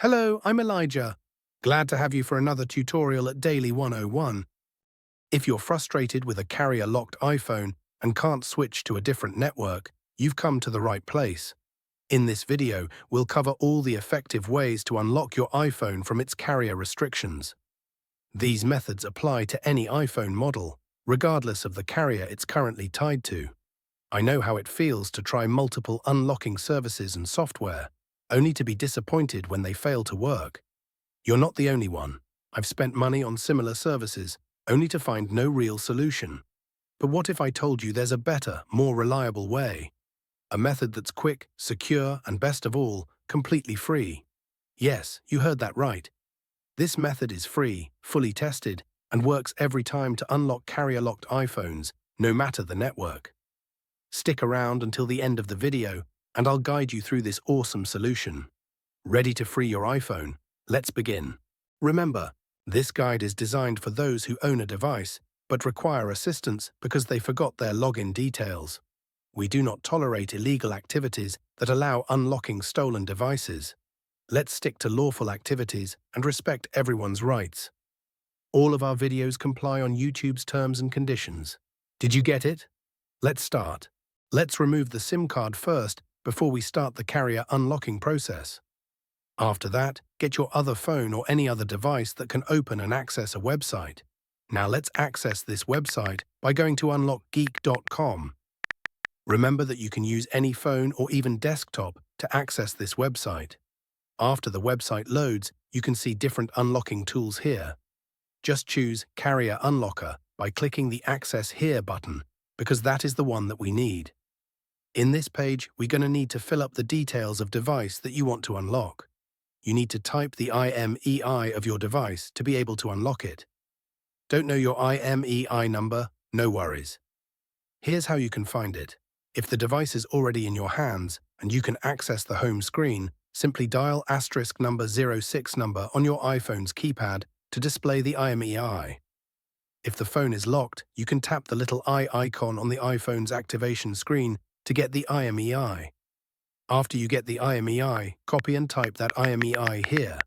Hello, I'm Elijah. Glad to have you for another tutorial at Daily 101. If you're frustrated with a carrier-locked iPhone and can't switch to a different network, you've come to the right place. In this video, we'll cover all the effective ways to unlock your iPhone from its carrier restrictions. These methods apply to any iPhone model, regardless of the carrier it's currently tied to. I know how it feels to try multiple unlocking services and software, only to be disappointed when they fail to work. You're not the only one. I've spent money on similar services, only to find no real solution. But what if I told you there's a better, more reliable way? A method that's quick, secure, and best of all, completely free. Yes, you heard that right. This method is free, fully tested, and works every time to unlock carrier-locked iPhones, no matter the network. Stick around until the end of the video, and I'll guide you through this awesome solution. Ready to free your iPhone? Let's begin. Remember, this guide is designed for those who own a device, but require assistance because they forgot their login details. We do not tolerate illegal activities that allow unlocking stolen devices. Let's stick to lawful activities and respect everyone's rights. All of our videos comply on YouTube's terms and conditions. Did you get it? Let's start. Let's remove the SIM card first before we start the carrier unlocking process. After that, get your other phone or any other device that can open and access a website. Now let's access this website by going to unlockgeek.com. Remember that you can use any phone or even desktop to access this website. After the website loads, you can see different unlocking tools here. Just choose Carrier Unlocker by clicking the Access Here button, because that is the one that we need. In this page, we're going to need to fill up the details of device that you want to unlock. You need to type the IMEI of your device to be able to unlock it. Don't know your IMEI number? No worries. Here's how you can find it. If the device is already in your hands and you can access the home screen, simply dial *number 06 number on your iPhone's keypad to display the IMEI. If the phone is locked, you can tap the little eye icon on the iPhone's activation screen to get the IMEI. After you get the IMEI, copy and type that IMEI here.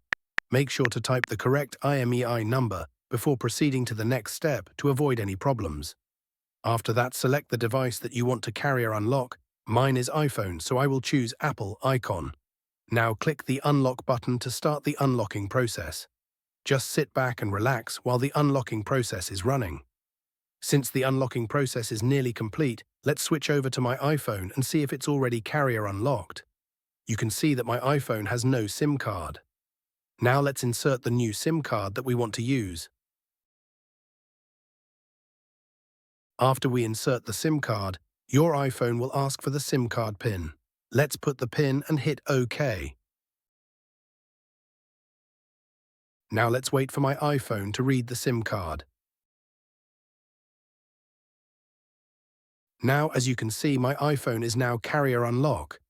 Make sure to type the correct IMEI number before proceeding to the next step to avoid any problems. After that, select the device that you want to carrier unlock. Mine is iPhone, so I will choose Apple icon. Now click the unlock button to start the unlocking process. Just sit back and relax while the unlocking process is running. Since the unlocking process is nearly complete, let's switch over to my iPhone and see if it's already carrier unlocked. You can see that my iPhone has no SIM card. Now let's insert the new SIM card that we want to use. After we insert the SIM card, your iPhone will ask for the SIM card PIN. Let's put the PIN and hit OK. Now let's wait for my iPhone to read the SIM card. Now, as you can see, my iPhone is now carrier unlock.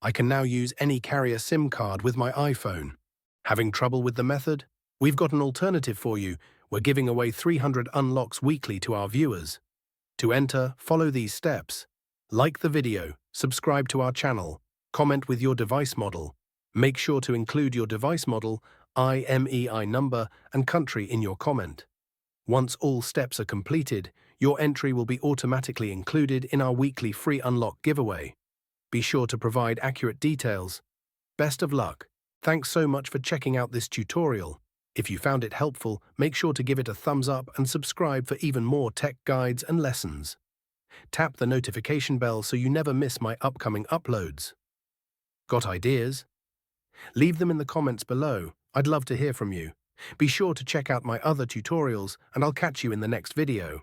I can now use any carrier SIM card with my iPhone. Having trouble with the method? We've got an alternative for you. We're giving away 300 unlocks weekly to our viewers. To enter, follow these steps. Like the video, subscribe to our channel, comment with your device model. Make sure to include your device model, IMEI number, and country in your comment. Once all steps are completed, your entry will be automatically included in our weekly free unlock giveaway. Be sure to provide accurate details. Best of luck. Thanks so much for checking out this tutorial. If you found it helpful, make sure to give it a thumbs up and subscribe for even more tech guides and lessons. Tap the notification bell so you never miss my upcoming uploads. Got ideas? Leave them in the comments below. I'd love to hear from you. Be sure to check out my other tutorials, and I'll catch you in the next video.